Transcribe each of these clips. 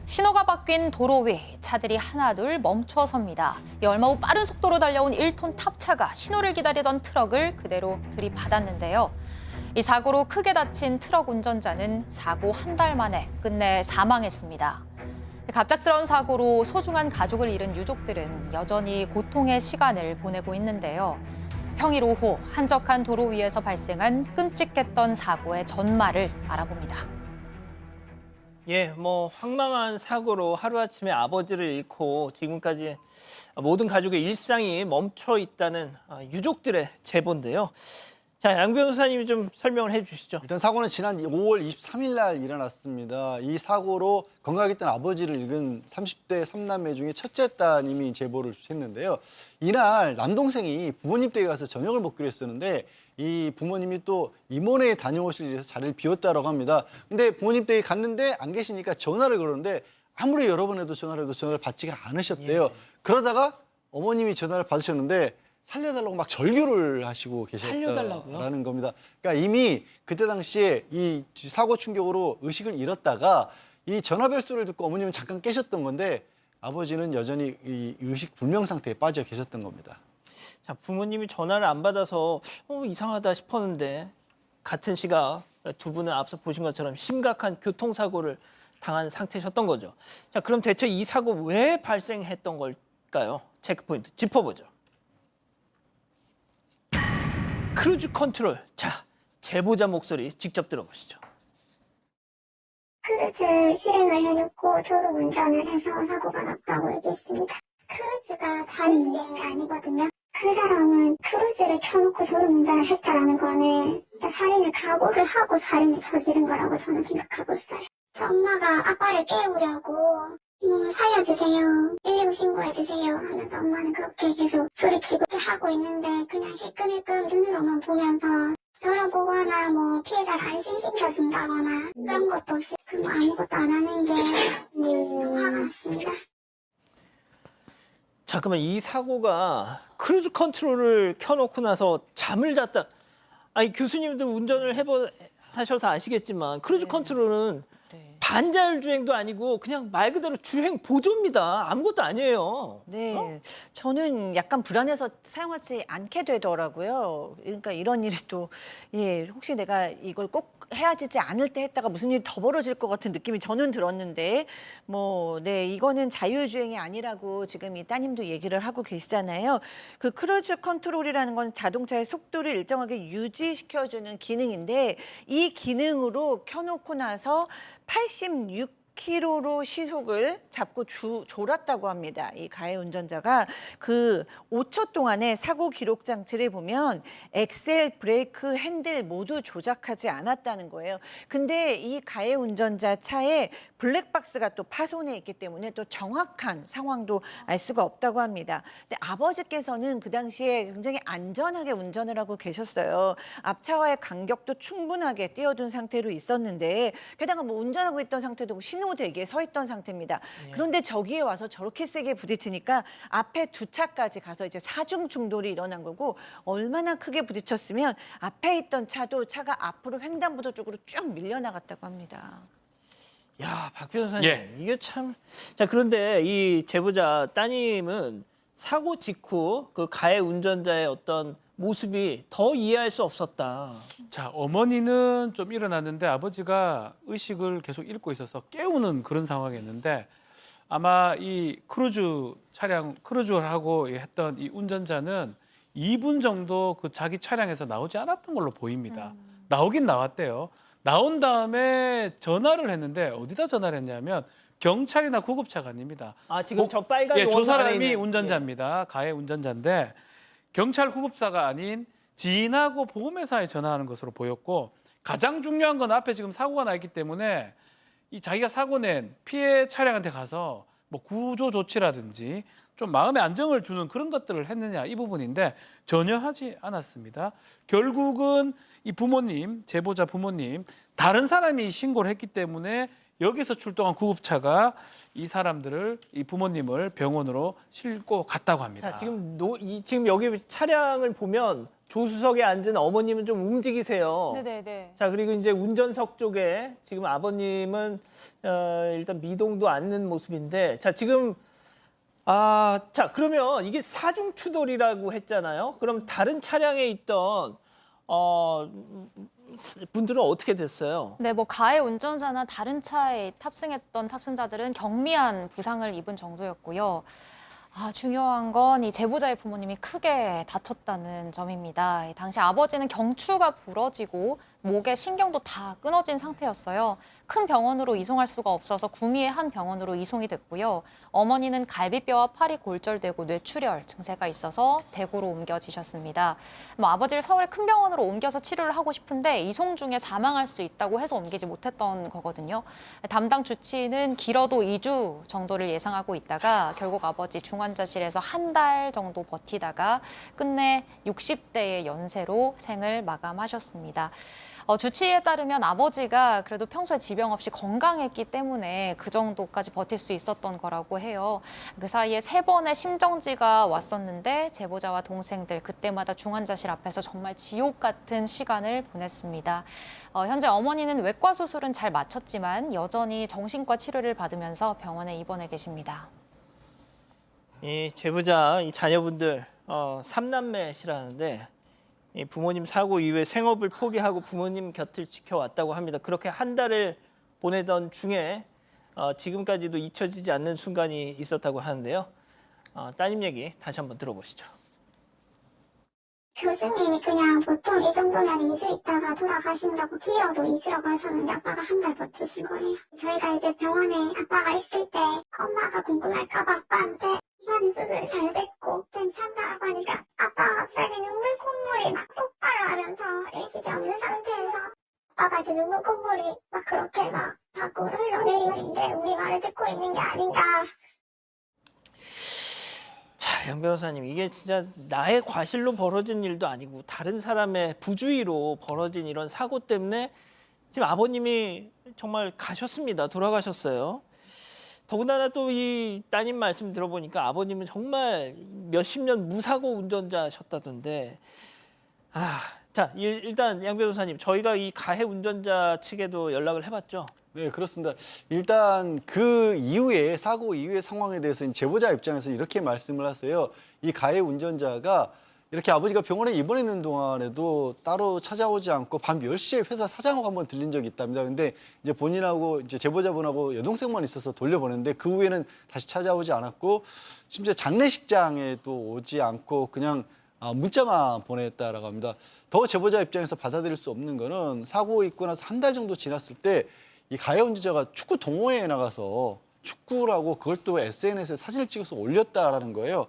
신호가 바뀐 도로 위 차들이 하나둘 멈춰섭니다. 얼마 후 빠른 속도로 달려온 1톤 탑차가 신호를 기다리던 트럭을 그대로 들이받았는데요. 이 사고로 크게 다친 트럭 운전자는 사고 한 달 만에 끝내 사망했습니다. 갑작스러운 사고로 소중한 가족을 잃은 유족들은 여전히 고통의 시간을 보내고 있는데요. 평일 오후 한적한 도로 위에서 발생한 끔찍했던 사고의 전말을 알아봅니다. 황망한 사고로 하루아침에 아버지를 잃고 지금까지 모든 가족의 일상이 멈춰 있다는 유족들의 제보인데요. 자, 양 변호사님이 좀 설명을 해주시죠. 일단 사고는 지난 5월 23일 날 일어났습니다. 이 사고로 건강했던 아버지를 잃은 30대 3남매 중에 첫째 따님이 제보를 했는데요. 이날 남동생이 부모님 댁에 가서 저녁을 먹기로 했었는데 이 부모님이 또 임원회에 다녀오실 일에서 자리를 비웠다고 합니다. 근데 부모님 댁에 갔는데 안 계시니까 전화를 걸었는데 아무리 여러 번 해도 전화를 받지가 않으셨대요. 그러다가 어머님이 전화를 받으셨는데 살려달라고 막 절규를 하시고 계셨다라는 겁니다. 그러니까 이미 그때 당시에 이 사고 충격으로 의식을 잃었다가 이 전화벨소리를 듣고 어머님은 잠깐 깨셨던 건데 아버지는 여전히 이 의식 불명 상태에 빠져 계셨던 겁니다. 자, 부모님이 전화를 안 받아서 이상하다 싶었는데 같은 시각 두 분은 앞서 보신 것처럼 심각한 교통사고를 당한 상태셨던 거죠. 자, 그럼 대체 이 사고 왜 발생했던 걸까요? 체크포인트 짚어보죠. 크루즈 컨트롤. 자, 제보자 목소리 직접 들어보시죠. 크루즈 실행을 해놓고 도로 운전을 해서 사고가 났다고 얘기했습니다. 크루즈가 자유 시행이 아니거든요. 그 사람은 크루즈를 켜놓고 도로 운전을 했다라는 거는 진짜 살인을 각오를 하고 살인을 저지른 거라고 저는 생각하고 있어요. 엄마가 아빠를 깨우려고 살려주세요, 119 신고해주세요 하면서 엄마는 그렇게 계속 소리치고 하고 있는데 그냥 힐끔힐끔 눈으로만 보면서 열어보거나 피해자를 안심시켜준다거나 그런 것도 없이 아무것도 안 하는 게 화가 났습니다. 자, 그러면 이 사고가 크루즈 컨트롤을 켜놓고 나서 잠을 잤다. 아니, 교수님도 운전을 하셔서 아시겠지만 크루즈 컨트롤은 반자율 주행도 아니고 그냥 말 그대로 주행 보조입니다. 아무것도 아니에요. 네, 저는 약간 불안해서 사용하지 않게 되더라고요. 그러니까 이런 일이 또 혹시 내가 이걸 꼭 해야 되지 않을 때 했다가 무슨 일이 더 벌어질 것 같은 느낌이 저는 들었는데 이거는 자율주행이 아니라고 지금 이 따님도 얘기를 하고 계시잖아요. 그 크루즈 컨트롤이라는 건 자동차의 속도를 일정하게 유지시켜주는 기능인데 이 기능으로 켜놓고 나서 86km로 시속을 잡고 졸았다고 합니다. 이 가해 운전자가 그 5초 동안에 사고 기록 장치를 보면 엑셀, 브레이크, 핸들 모두 조작하지 않았다는 거예요. 근데 이 가해 운전자 차에 블랙박스가 또 파손해 있기 때문에 또 정확한 상황도 알 수가 없다고 합니다. 근데 아버지께서는 그 당시에 굉장히 안전하게 운전을 하고 계셨어요. 앞차와의 간격도 충분하게 띄워둔 상태로 있었는데 게다가 운전하고 있던 상태도 신호 대기에 서 있던 상태입니다. 그런데 저기에 와서 저렇게 세게 부딪히니까 앞에 두 차까지 가서 이제 사중 충돌이 일어난 거고 얼마나 크게 부딪혔으면 앞에 있던 차가 앞으로 횡단보도 쪽으로 쭉 밀려나갔다고 합니다. 야, 박 변호사님, 이게 참. 자, 그런데 이 제보자 따님은 사고 직후 그 가해 운전자의 어떤 모습이 더 이해할 수 없었다. 자, 어머니는 좀 일어났는데 아버지가 의식을 계속 잃고 있어서 깨우는 그런 상황이었는데 아마 이 크루즈를 하고 했던 이 운전자는 2분 정도 그 자기 차량에서 나오지 않았던 걸로 보입니다. 나오긴 나왔대요. 나온 다음에 전화를 했는데 어디다 전화를 했냐면 경찰이나 구급차가 아닙니다. 아, 지금 저 빨간 저 원선 안에 사람이 있는. 운전자입니다. 가해 운전자인데 경찰 구급사가 아닌 지인하고 보험회사에 전화하는 것으로 보였고 가장 중요한 건 앞에 지금 사고가 나 있기 때문에 이 자기가 사고 낸 피해 차량한테 가서 구조 조치라든지 좀 마음의 안정을 주는 그런 것들을 했느냐 이 부분인데 전혀 하지 않았습니다. 결국은 이 부모님, 제보자 부모님 다른 사람이 신고를 했기 때문에 여기서 출동한 구급차가 이 부모님을 병원으로 싣고 갔다고 합니다. 자, 지금 여기 차량을 보면 조수석에 앉은 어머님은 좀 움직이세요. 네네네. 자, 그리고 이제 운전석 쪽에 지금 아버님은 일단 미동도 않는 모습인데, 자, 지금 자, 그러면 이게 사중 추돌이라고 했잖아요. 그럼 다른 차량에 있던 분들은 어떻게 됐어요? 네, 뭐 가해 운전자나 다른 차에 탑승했던 탑승자들은 경미한 부상을 입은 정도였고요. 중요한 건 이 제보자의 부모님이 크게 다쳤다는 점입니다. 당시 아버지는 경추가 부러지고 목에 신경도 다 끊어진 상태였어요. 큰 병원으로 이송할 수가 없어서 구미의 한 병원으로 이송이 됐고요. 어머니는 갈비뼈와 팔이 골절되고 뇌출혈 증세가 있어서 대구로 옮겨지셨습니다. 아버지를 서울의 큰 병원으로 옮겨서 치료를 하고 싶은데 이송 중에 사망할 수 있다고 해서 옮기지 못했던 거거든요. 담당 주치의는 길어도 2주 정도를 예상하고 있다가 결국 아버지 중환자실에서 한 달 정도 버티다가 끝내 60대의 연세로 생을 마감하셨습니다. 주치의에 따르면 아버지가 그래도 평소에 지병 없이 건강했기 때문에 그 정도까지 버틸 수 있었던 거라고 해요. 그 사이에 3번의 심정지가 왔었는데 제보자와 동생들 그때마다 중환자실 앞에서 정말 지옥 같은 시간을 보냈습니다. 현재 어머니는 외과 수술은 잘 마쳤지만 여전히 정신과 치료를 받으면서 병원에 입원해 계십니다. 이 제보자, 이 자녀분들 3남매시라는데 이 부모님 사고 이후에 생업을 포기하고 부모님 곁을 지켜왔다고 합니다. 그렇게 한 달을 보내던 중에 지금까지도 잊혀지지 않는 순간이 있었다고 하는데요. 따님 얘기 다시 한번 들어보시죠. 교수님이 그냥 보통 이 정도면 2주 있다가 돌아가신다고 길어도 2주라고 하셨는데 아빠가 한 달 버티신 거예요. 저희가 이제 병원에 아빠가 있을 때 엄마가 궁금할까봐 아빠한테 많은 수술이 잘 됐고 괜찮다고 하니까 아빠가 갑자기 눈물 콧물이 막 똑바로 하면서 의식이 없는 상태에서 아빠가 이제 눈물 콧물이 막 그렇게 막 밖으로 흘러내리는데 우리 말을 듣고 있는 게 아닌가. 자, 양 변호사님, 이게 진짜 나의 과실로 벌어진 일도 아니고 다른 사람의 부주의로 벌어진 이런 사고 때문에 지금 아버님이 정말 가셨습니다. 돌아가셨어요. 더군다나 또 이 따님 말씀 들어보니까 아버님은 정말 몇십 년 무사고 운전자셨다던데. 자, 일단 양 변호사님, 저희가 이 가해 운전자 측에도 연락을 해봤죠. 네, 그렇습니다. 일단 그 이후에 사고 이후의 상황에 대해서 제보자 입장에서 이렇게 말씀을 하세요. 이 가해 운전자가 이렇게 아버지가 병원에 입원해 있는 동안에도 따로 찾아오지 않고 밤 10시에 회사 사장하고 한번 들린 적이 있답니다. 근데 이제 본인하고 이제 제보자분하고 여동생만 있어서 돌려보냈는데 그 후에는 다시 찾아오지 않았고 심지어 장례식장에 또 오지 않고 그냥 문자만 보냈다라고 합니다. 더 제보자 입장에서 받아들일 수 없는 거는 사고 있고 나서 한 달 정도 지났을 때 이 가해 운전자가 축구 동호회에 나가서 축구라고 그걸 또 SNS에 사진을 찍어서 올렸다라는 거예요.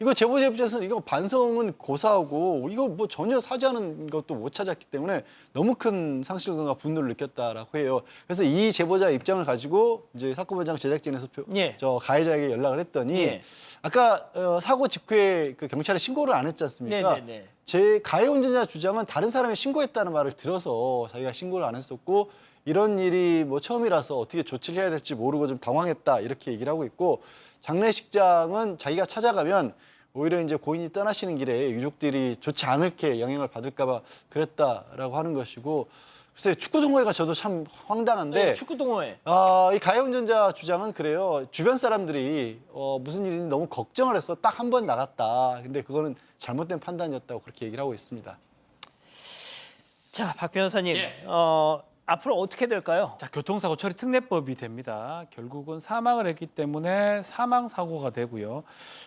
이거 제보자 입장에서는 이거 반성은 고사하고 이거 뭐 전혀 사죄하는 것도 못 찾았기 때문에 너무 큰 상실감과 분노를 느꼈다라고 해요. 그래서 이 제보자 입장을 가지고 이제 사건 현장 제작진에서 저 가해자에게 연락을 했더니 아까 사고 직후에 그 경찰에 신고를 안 했지 않습니까? 제 가해 운전자 주장은 다른 사람이 신고했다는 말을 들어서 자기가 신고를 안 했었고 이런 일이 뭐 처음이라서 어떻게 조치를 해야 될지 모르고 좀 당황했다 이렇게 얘기를 하고 있고 장례식장은 자기가 찾아가면 오히려 이제 고인이 떠나시는 길에 유족들이 좋지 않게 영향을 받을까 봐 그랬다라고 하는 것이고 글쎄 축구 동호회가 저도 참 황당한데 네, 축구 동호회. 이 가해 운전자 주장은 그래요. 주변 사람들이 무슨 일인지 너무 걱정을 해서 딱 한 번 나갔다. 근데 그거는 잘못된 판단이었다고 그렇게 얘기를 하고 있습니다. 자, 박 변호사님. 앞으로 어떻게 될까요? 자, 교통사고 처리 특례법이 됩니다. 결국은 사망을 했기 때문에 사망 사고가 되고요.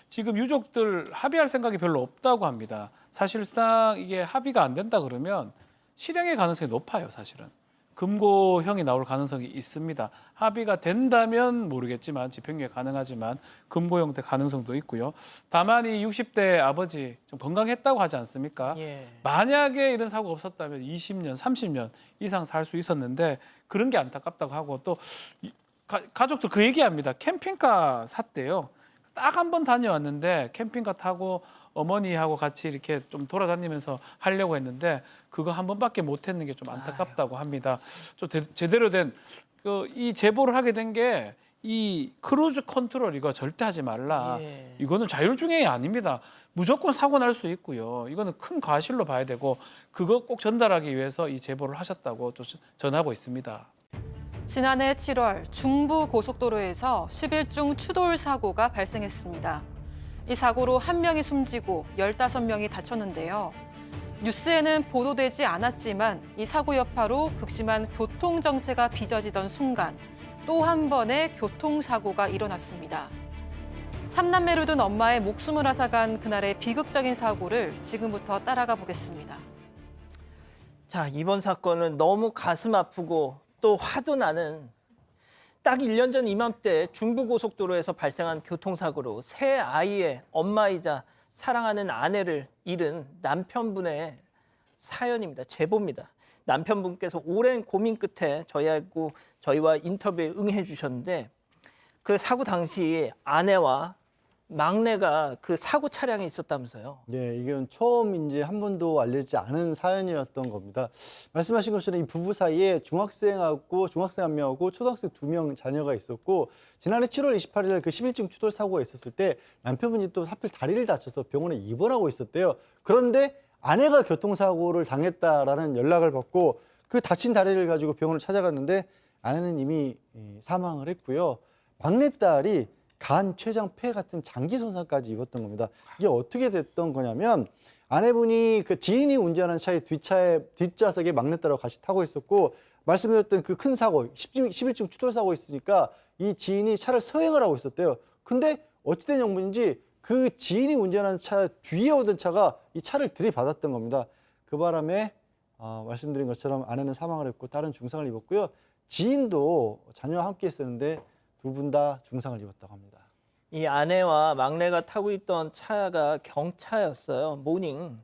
지금 유족들 합의할 생각이 별로 없다고 합니다. 사실상 이게 합의가 안 된다 그러면 실형의 가능성이 높아요, 사실은. 금고형이 나올 가능성이 있습니다. 합의가 된다면 모르겠지만 집행유예 가능하지만 금고형 될 가능성도 있고요. 다만 이 60대 아버지 좀 건강했다고 하지 않습니까? 예. 만약에 이런 사고가 없었다면 20년, 30년 이상 살 수 있었는데 그런 게 안타깝다고 하고 또 가족들 그 얘기합니다. 캠핑카 샀대요. 딱 한 번 다녀왔는데 캠핑카 타고 어머니하고 같이 이렇게 좀 돌아다니면서 하려고 했는데 그거 한 번밖에 못 했는 게 좀 안타깝다고 합니다. 좀 제대로 된 이 제보를 하게 된 게 이 크루즈 컨트롤 이거 절대 하지 말라. 예. 이거는 자율주행이 아닙니다. 무조건 사고 날 수 있고요. 이거는 큰 과실로 봐야 되고 그거 꼭 전달하기 위해서 이 제보를 하셨다고 또 전하고 있습니다. 지난해 7월 중부 고속도로에서 10일 추돌 사고가 발생했습니다. 이 사고로 1명이 숨지고 15명이 다쳤는데요. 뉴스에는 보도되지 않았지만 이 사고 여파로 극심한 교통정체가 빚어지던 순간 또 한 번의 교통사고가 일어났습니다. 3남매를 둔 엄마의 목숨을 앗아간 그날의 비극적인 사고를 지금부터 따라가 보겠습니다. 자, 이번 사건은 너무 가슴 아프고 또 화도 나는 딱 1년 전 이맘때 중부고속도로에서 발생한 교통사고로 새 아이의 엄마이자 사랑하는 아내를 잃은 남편분의 사연입니다. 제보입니다. 남편분께서 오랜 고민 끝에 저희와 인터뷰에 응해 주셨는데 그 사고 당시 아내와 막내가 그 사고 차량에 있었다면서요. 네, 이건 처음 이제 한 번도 알려지지 않은 사연이었던 겁니다. 말씀하신 것처럼 이 부부 사이에 중학생 한 명하고 초등학생 2명 자녀가 있었고 지난해 7월 28일 그 11중 추돌 사고가 있었을 때 남편분이 또 하필 다리를 다쳐서 병원에 입원하고 있었대요. 그런데 아내가 교통사고를 당했다라는 연락을 받고 그 다친 다리를 가지고 병원을 찾아갔는데 아내는 이미 사망을 했고요. 막내딸이 간, 췌장, 폐 같은 장기 손상까지 입었던 겁니다. 이게 어떻게 됐던 거냐면 아내분이 그 지인이 운전하는 차의 뒷좌석에 막내딸하고 같이 타고 있었고 말씀드렸던 그 큰 사고, 11중 추돌 사고 있으니까 이 지인이 차를 서행을 하고 있었대요. 근데 어찌된 영문인지 그 지인이 운전하는 차 뒤에 오던 차가 이 차를 들이받았던 겁니다. 그 바람에 말씀드린 것처럼 아내는 사망을 했고 딸은 중상을 입었고요. 지인도 자녀와 함께 있었는데 두 분 다 중상을 입었다고 합니다. 이 아내와 막내가 타고 있던 차가 경차였어요. 모닝.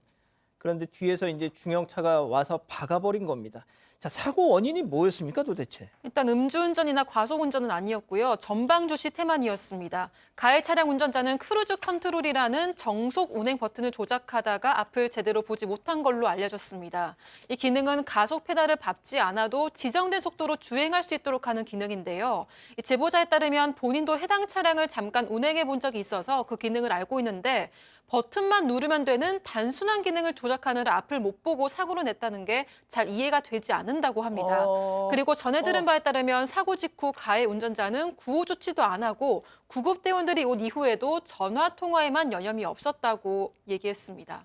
그런데 뒤에서 이제 중형차가 와서 박아버린 겁니다. 자, 사고 원인이 뭐였습니까, 도대체? 일단 음주운전이나 과속운전은 아니었고요. 전방주시 태만이었습니다. 가해 차량 운전자는 크루즈 컨트롤이라는 정속 운행 버튼을 조작하다가 앞을 제대로 보지 못한 걸로 알려졌습니다. 이 기능은 가속 페달을 밟지 않아도 지정된 속도로 주행할 수 있도록 하는 기능인데요. 이 제보자에 따르면 본인도 해당 차량을 잠깐 운행해 본 적이 있어서 그 기능을 알고 있는데 버튼만 누르면 되는 단순한 기능을 조작하느라 앞을 못 보고 사고를 냈다는 게 잘 이해가 되지 않는다고 합니다. 그리고 전해 들은 바에 따르면 사고 직후 가해 운전자는 구호 조치도 안 하고 구급대원들이 온 이후에도 전화 통화에만 여념이 없었다고 얘기했습니다.